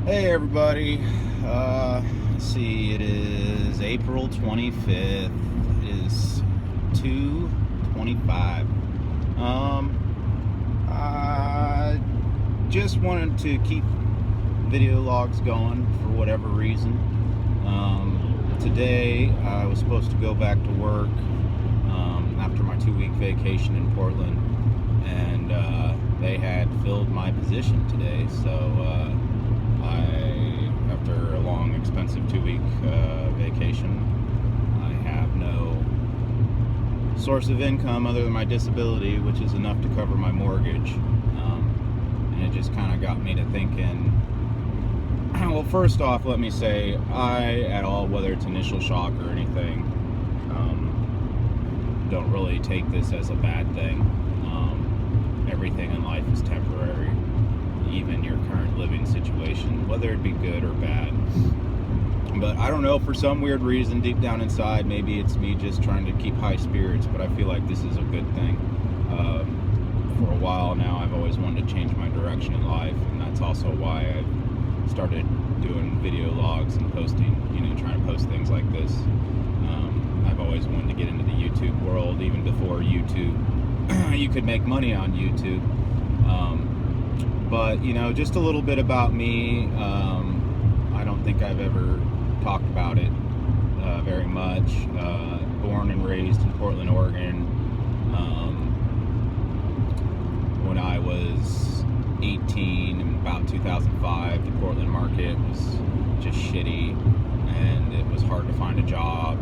Hey everybody, let's see, it is April 25th, it is 2:25. I just wanted to keep video logs going for whatever reason. Today I was supposed to go back to work after my 2-week vacation in Portland, and they had filled my position today, so after a long, expensive 2-week vacation, I have no source of income other than my disability, which is enough to cover my mortgage. And it just kind of got me to thinking, well, first off, let me say, whether it's initial shock or anything, don't really take this as a bad thing. Everything in life is temporary, even your current living situation, whether it be good or bad. But I don't know, for some weird reason deep down inside, maybe it's me just trying to keep high spirits, but I feel like this is a good thing. For a while now, I've always wanted to change my direction in life, and that's also why I've started doing video logs and posting, trying to post things like this. I've always wanted to get into the YouTube world, even before YouTube you could make money on YouTube. But just a little bit about me. I don't think I've ever talked about it very much. Born and raised in Portland, Oregon. When I was 18, in about 2005, the Portland market was just shitty, and it was hard to find a job,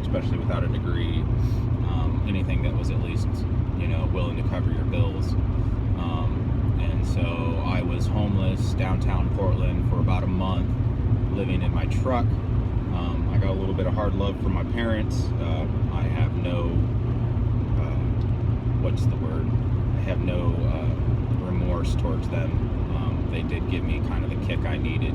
especially without a degree. Anything that was at least willing to cover your bills. And so I was homeless downtown Portland for about a month, living in my truck. I got a little bit of hard love from my parents. I have no, I have no remorse towards them. They did give me kind of the kick I needed.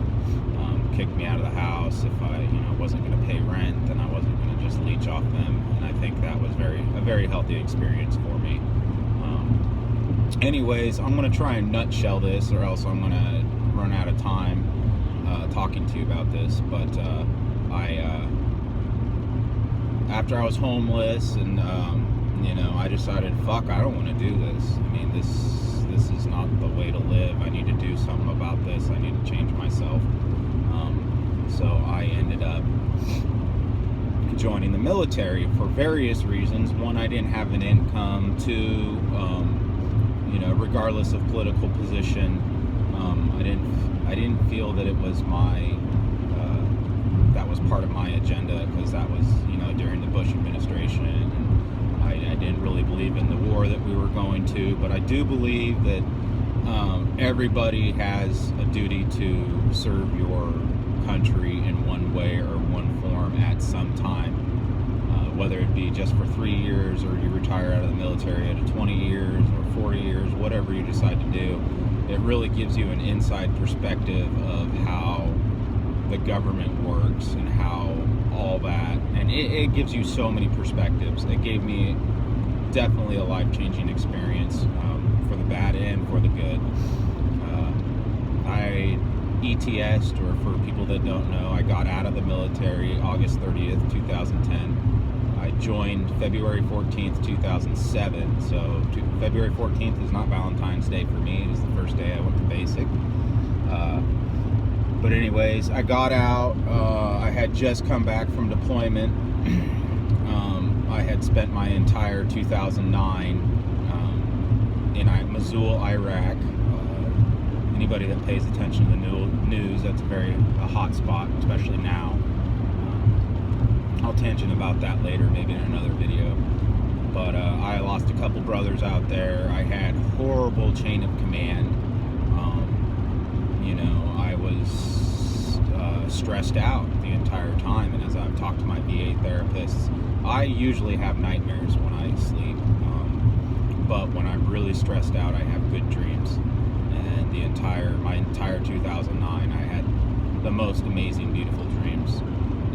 Kicked me out of the house. If I wasn't going to pay rent, then I wasn't going to just leech off them. And I think that was a very healthy experience for me. Anyways, I'm going to try and nutshell this, or else I'm going to run out of time talking to you about this. But after I was homeless, and I decided, fuck, I don't want to do this. I mean, this is not the way to live. I need to do something about this. I need to change myself. So I ended up joining the military for various reasons. One, I didn't have an income. Two, regardless of political position, I didn't feel that it was that was part of my agenda, because that was during the Bush administration, and I didn't really believe in the war that we were going to. But I do believe that everybody has a duty to serve your country in one way or one form at some time, whether it be just for 3 years, or you retire out of the military at 20 years or 40 years, whatever you decide to do. It really gives you an inside perspective of how the government works and how all that, and it gives you so many perspectives. It gave me definitely a life-changing experience, for the bad and for the good. I ETS'd, or for people that don't know, I got out of the military August 30th, 2010. I joined February 14th, 2007. So February 14th is not Valentine's Day for me. It was the first day I went to basic. But anyways, I got out. I had just come back from deployment. I had spent my entire 2009 in Mosul, Iraq. Anybody that pays attention to the news, that's a hot spot, especially now. I'll tangent about that later, maybe in another video. But I lost a couple brothers out there. I had horrible chain of command. I was stressed out the entire time, and as I've talked to my VA therapists, I usually have nightmares when I sleep. But when I'm really stressed out, I have good dreams. And my entire 2009, I had the most amazing, beautiful dreams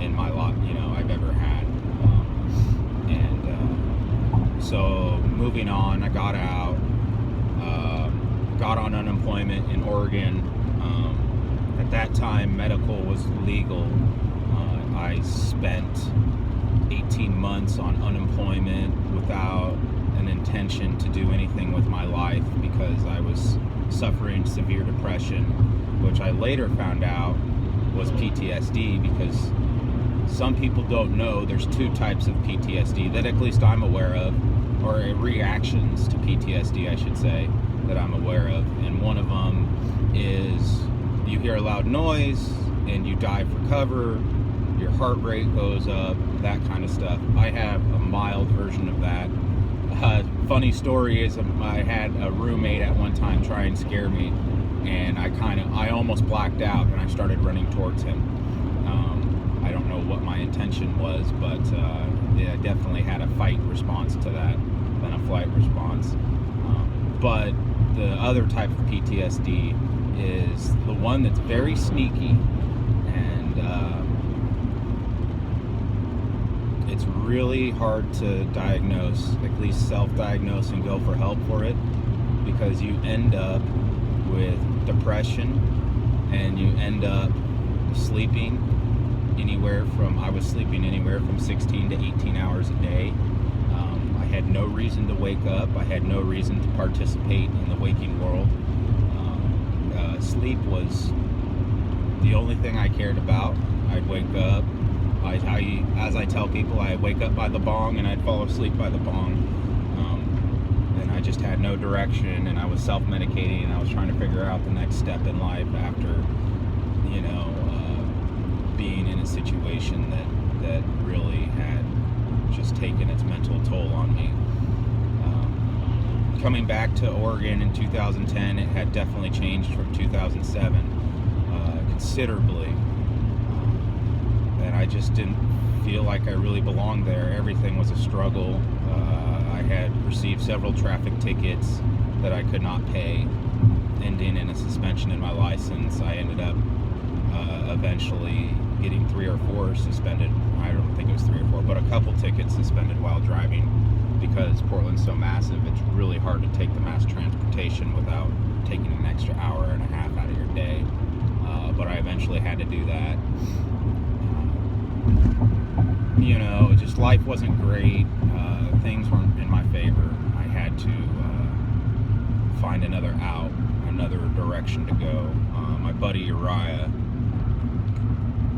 in my life, I've ever had. So moving on, I got out, got on unemployment in Oregon. at that time, medical was legal. I spent 18 months on unemployment without an intention to do anything with my life because I was suffering severe depression, which I later found out was PTSD, because some people don't know there's two types of PTSD that at least I'm aware of, or reactions to PTSD, I should say, that I'm aware of. And one of them is you hear a loud noise and you dive for cover, your heart rate goes up, that kind of stuff. I have a mild version of that. Funny story is I had a roommate at one time try and scare me, and I almost blacked out and I started running towards him. I don't know what my intention was, but yeah, I definitely had a fight response to that than a flight response. But the other type of PTSD is the one that's very sneaky, and it's really hard to diagnose, at least self-diagnose and go for help for it, because you end up with depression and you end up sleeping I was sleeping anywhere from 16 to 18 hours a day. I had no reason to wake up. I had no reason to participate in the waking world. Sleep was the only thing I cared about. I'd wake up. As I tell people, I'd wake up by the bong and I'd fall asleep by the bong. And I just had no direction, and I was self-medicating, and I was trying to figure out the next step in life after, being in a situation that really had just taken its mental toll on me. Coming back to Oregon in 2010, it had definitely changed from 2007 considerably. And I just didn't feel like I really belonged there. Everything was a struggle. I had received several traffic tickets that I could not pay, ending in a suspension in my license. I ended up eventually getting 3 or 4 suspended. I don't think it was 3 or 4, but a couple tickets suspended while driving, because Portland's so massive. It's really hard to take the mass transportation without taking an extra hour and a half out of your day. But I eventually had to do that. Just life wasn't great. Things weren't in my favor. I had to find another out, another direction to go. My buddy Uriah,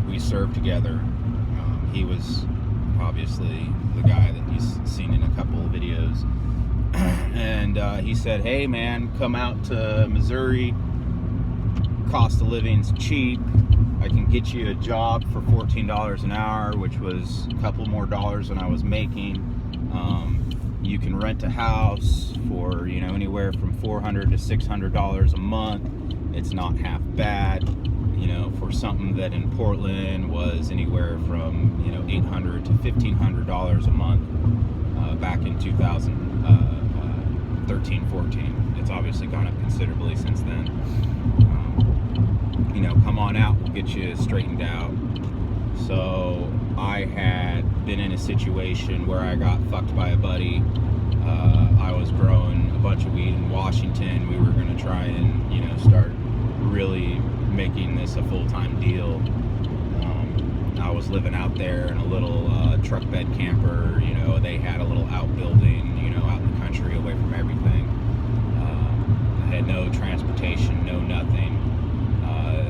we served together. He was obviously the guy that you've seen in a couple of videos. And he said, hey man, come out to Missouri. Cost of living's cheap. I can get you a job for $14 an hour, which was a couple more dollars than I was making. You can rent a house for anywhere from $400 to $600 a month. It's not half bad, for something that in Portland was anywhere from $800 to $1,500 a month back in 2013-14. It's obviously gone up considerably since then. Come on out, we'll get you straightened out. So I had been in a situation where I got fucked by a buddy. I was growing a bunch of weed in Washington. We were going to try and start really making this a full-time deal. I was living out there in a little truck bed camper. They had a little outbuilding out in the country away from everything. I had no transportation, no nothing.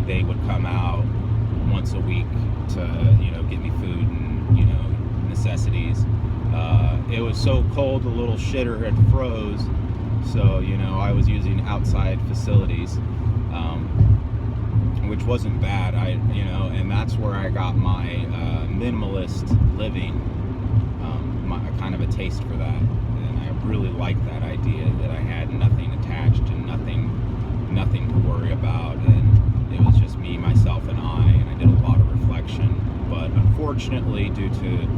They would come out once a week to get me food and necessities. It was so cold the little shitter had froze, so I was using outside facilities, which wasn't bad. And that's where I got my minimalist living, kind of a taste for that. And I really liked that idea that I had nothing attached and nothing to worry about, and it was just me, myself, and I did a lot of reflection. But unfortunately, due to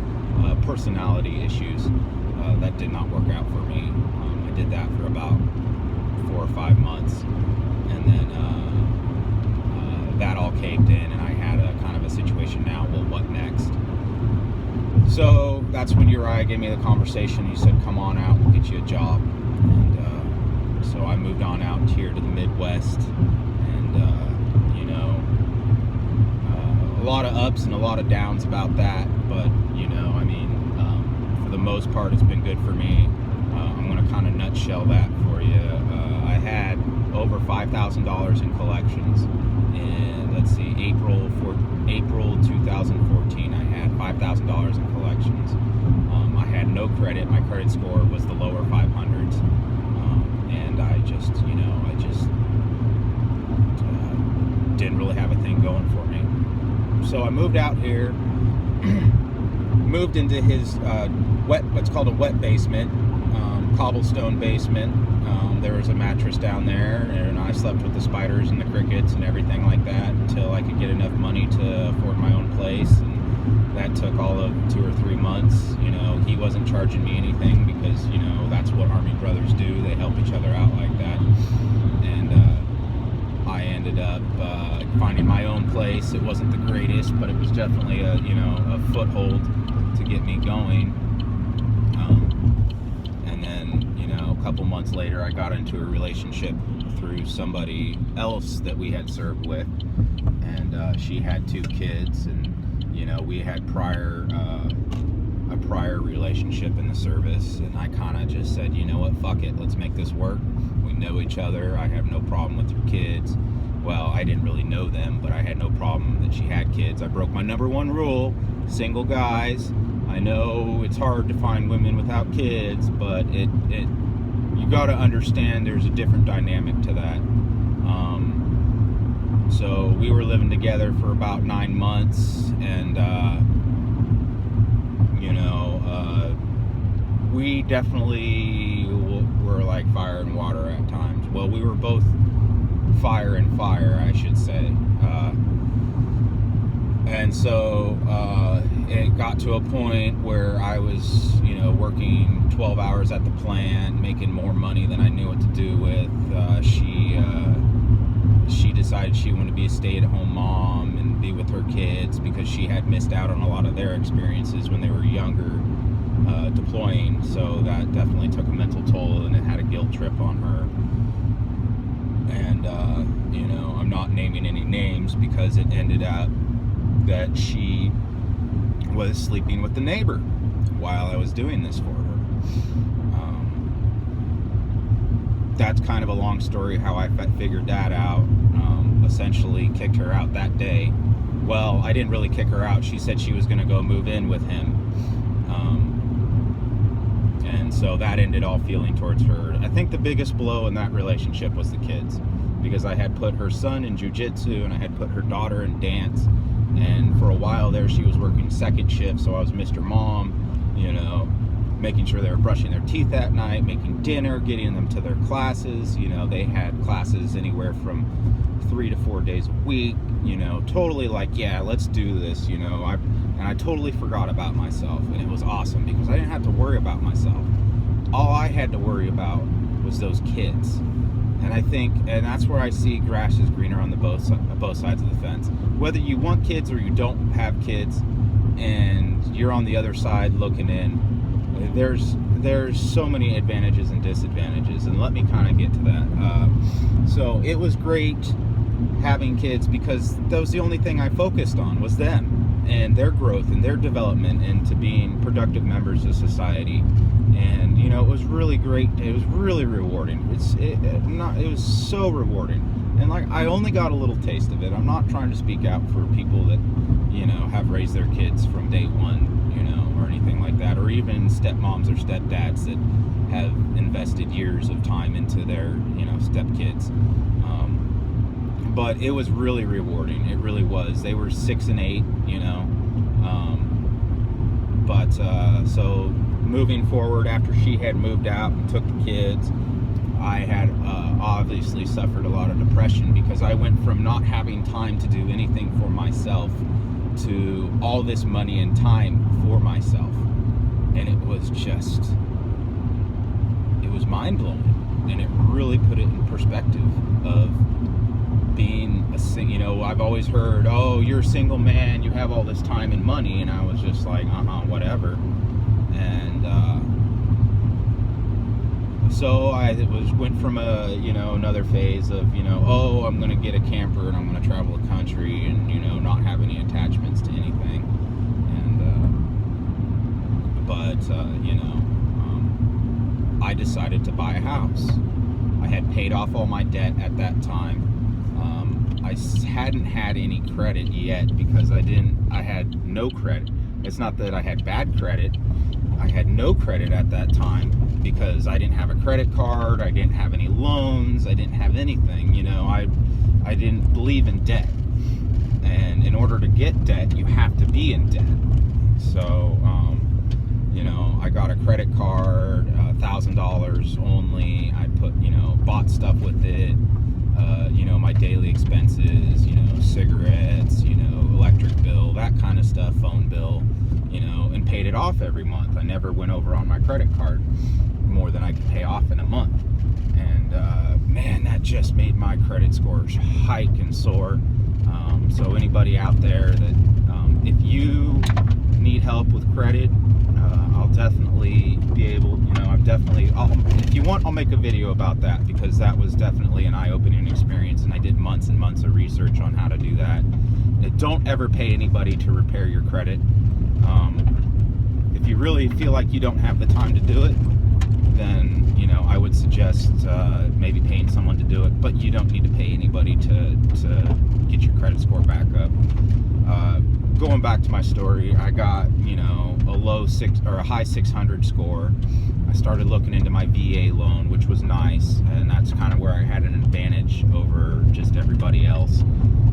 personality issues, that did not work out for me. I did that for about 4 or 5 months, and then that all caved in, and I had a kind of a situation now. Well, what next? So that's when Uriah gave me the conversation. He said, come on out, we'll get you a job. And so I moved on out here to the Midwest, and ups and a lot of downs about that, but I mean, for the most part, it's been good for me. I'm going to kind of nutshell that for you. I had over $5,000 in collections in, let's see, April 2014. I had $5,000 in collections. I had no credit. My credit score was the lower 500s, and I just didn't really have a thing going for me. So I moved out here, moved into his what's called a wet basement, cobblestone basement. There was a mattress down there, and I slept with the spiders and the crickets and everything like that until I could get enough money to afford my own place. And that took all of 2 or 3 months. He wasn't charging me anything because that's what Army brothers do. They help each other out like that. And I ended up finding my own place. It wasn't the greatest, but it was definitely a foothold to get me going. And then a couple months later, I got into a relationship through somebody else that we had served with, and she had 2 kids, and we had a prior relationship in the service, and I kind of just said, what, fuck it, let's make this work. We know each other. I have no problem with your kids. Well, I didn't really know them, but I had no problem that she had kids. I broke my number 1 rule: single guys. I know it's hard to find women without kids, but you got to understand there's a different dynamic to that. So we were living together for about 9 months, and we definitely were like fire and water at times. Well, we were both fire and fire, I should say. And so it got to a point where I was, working 12 hours at the plant, making more money than I knew what to do with. She decided she wanted to be a stay-at-home mom and be with her kids because she had missed out on a lot of their experiences when they were younger, deploying. So that definitely took a mental toll, and it had a guilt trip on her. And I'm not naming any names because it ended up that she was sleeping with the neighbor while I was doing this for her. That's kind of a long story how I figured that out. Essentially kicked her out that day. Well, I didn't really kick her out. She said she was going to go move in with him. And so that ended all feeling towards her. I think the biggest blow in that relationship was the kids, because I had put her son in jiu-jitsu and I had put her daughter in dance. And for a while there, she was working second shift, so I was Mr. Mom, making sure they were brushing their teeth at night, making dinner, getting them to their classes. They had classes anywhere from 3 to 4 days a week, totally like, yeah, let's do this, and I totally forgot about myself, and it was awesome because I didn't have to worry about myself. All I had to worry about was those kids. And I think, and that's where I see grass is greener on both sides of the fence. Whether you want kids or you don't have kids, and you're on the other side looking in, there's so many advantages and disadvantages, and let me kind of get to that. So it was great having kids because that was the only thing I focused on, was them and their growth and their development into being productive members of society. And it was really great. It was really rewarding. It was so rewarding. And like, I only got a little taste of it. I'm not trying to speak out for people that have raised their kids from day one, or anything like that, or even stepmoms or stepdads that have invested years of time into their stepkids. But it was really rewarding. It really was. They were 6 and 8, so moving forward, after she had moved out and took the kids, I had obviously suffered a lot of depression because I went from not having time to do anything for myself to all this money and time for myself. And it was mind-blowing. And it really put it in perspective of being I've always heard, oh, you're a single man, you have all this time and money, and I was just like, whatever. And So went from another phase of, oh, I'm gonna get a camper and I'm gonna travel the country and not have any attachments to anything, and I decided to buy a house. I had paid off all my debt at that time. I hadn't had any credit yet because I had no credit. It's not that I had bad credit. I had no credit at that time because I didn't have a credit card. I didn't have any loans. I didn't have anything. I didn't believe in debt. And in order to get debt, you have to be in debt. So, I got a credit card, $1,000 only. I bought stuff with it. My daily expenses, cigarettes, electric bill, that kind of stuff, phone bill, and paid it off every month. I never went over on my credit card more than I could pay off in a month. And man, that just made my credit scores hike and soar. So anybody out there that, if you need help with credit, I'll definitely be able, if you want, I'll make a video about that, because that was definitely an eye-opening experience, and I did months and months of research on how to do that. Don't ever pay anybody to repair your credit. If you really feel like you don't have the time to do it, then, I would suggest maybe paying someone to do it, but you don't need to pay anybody to get your credit score back up. Going back to my story, I got, a high 600 score. I started looking into my VA loan, which was nice, and that's kind of where I had an advantage over just everybody else.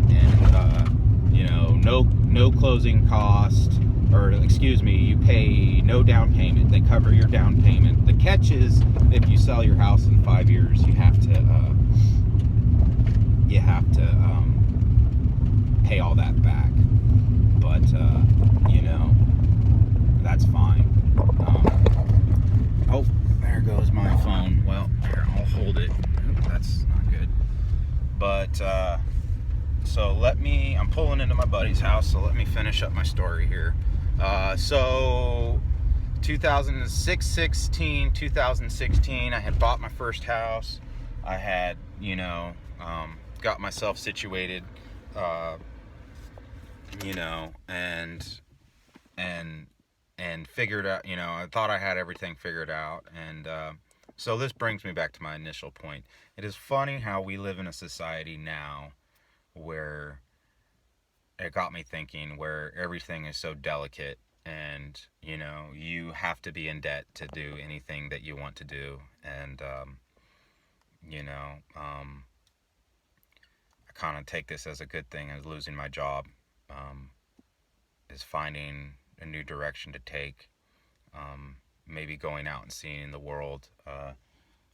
And no closing cost, or excuse me, you pay no down payment. They cover your down payment. The catch is, if you sell your house in 5 years, you have to pay all that back. But that's fine. Oh, there goes my phone. Well, here, I'll hold it. That's not good. But I'm pulling into my buddy's house, so let me finish up my story here. So 2016, I had bought my first house. I had, got myself situated, and figured out, I thought I had everything figured out. And so this brings me back to my initial point. It is funny how we live in a society now where it got me thinking, where everything is so delicate, and you have to be in debt to do anything that you want to do. And I kind of take this as a good thing, as losing my job is finding a new direction to take, maybe going out and seeing the world.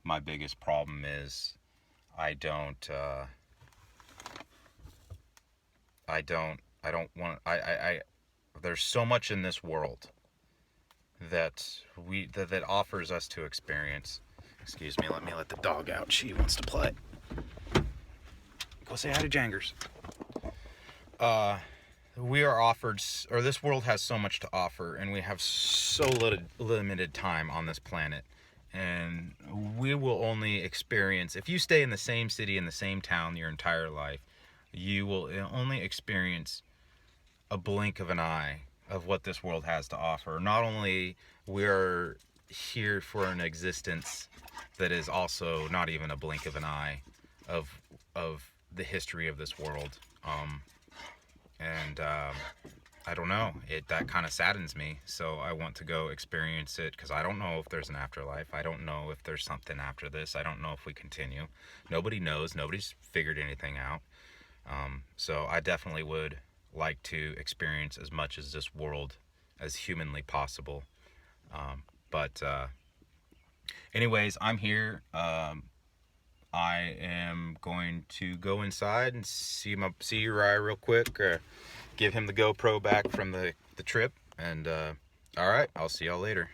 My biggest problem is I don't want, there's so much in this world that offers us to experience. Excuse me, let me let the dog out. She wants to play. Go say hi to Jangers. We are offered, or this world has so much to offer, and we have so limited time on this planet. And we will only experience, if you stay in the same city, in the same town your entire life, you will only experience a blink of an eye of what this world has to offer. Not only we're here for an existence that is also not even a blink of an eye of the history of this world. I don't know, that kind of saddens me. So I want to go experience it, because I don't know if there's an afterlife. I don't know if there's something after this. I don't know if we continue. Nobody knows. Nobody's figured anything out. So I definitely would like to experience as much as this world as humanly possible. Anyways, I'm here. I am going to go inside and see Uriah real quick, give him the GoPro back from the trip, and all right, I'll see y'all later.